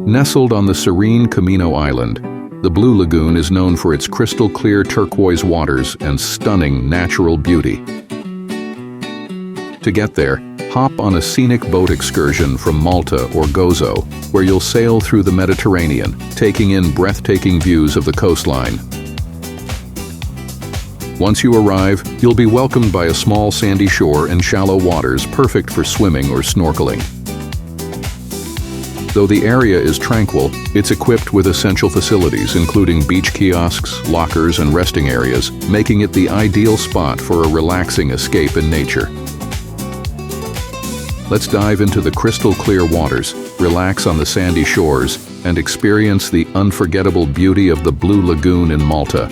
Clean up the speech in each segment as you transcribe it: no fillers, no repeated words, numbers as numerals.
Nestled on the serene Comino Island, the Blue Lagoon is known for its crystal-clear turquoise waters and stunning natural beauty. To get there, hop on a scenic boat excursion from Malta or Gozo, where you'll sail through the Mediterranean, taking in breathtaking views of the coastline. Once you arrive, you'll be welcomed by a small sandy shore and shallow waters perfect for swimming or snorkeling. Though the area is tranquil, it's equipped with essential facilities including beach kiosks, lockers, and resting areas, making it the ideal spot for a relaxing escape in nature. Let's dive into the crystal-clear waters, relax on the sandy shores, and experience the unforgettable beauty of the Blue Lagoon in Malta.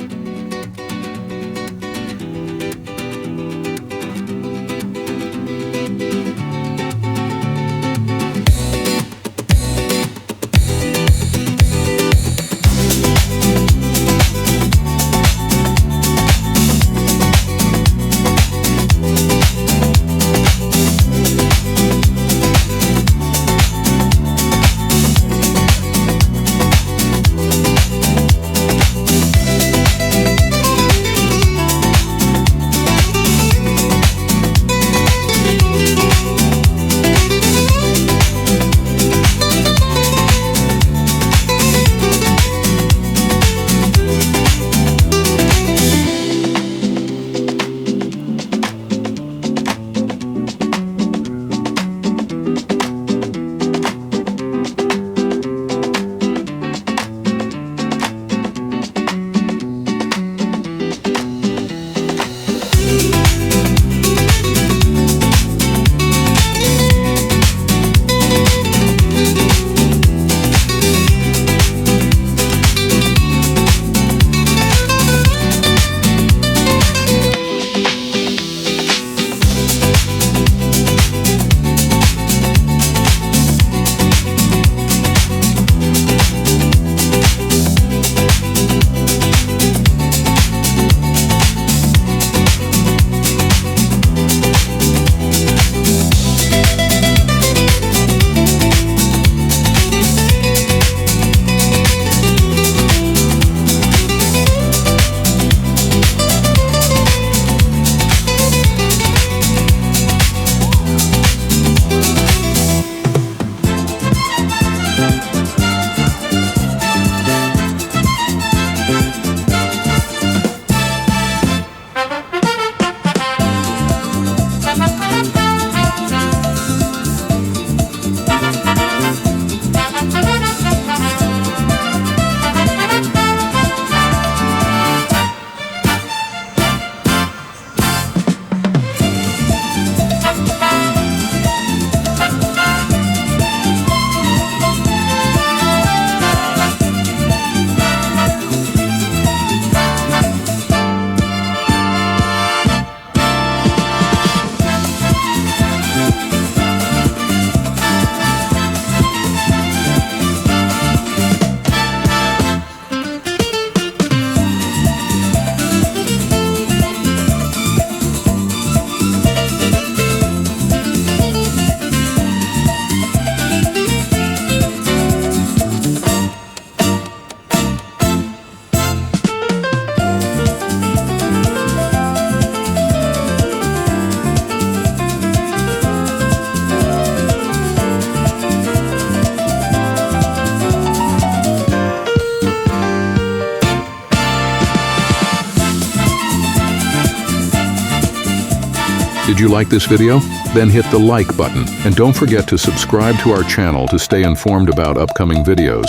Did you like this video? Then hit the like button and don't forget to subscribe to our channel to stay informed about upcoming videos.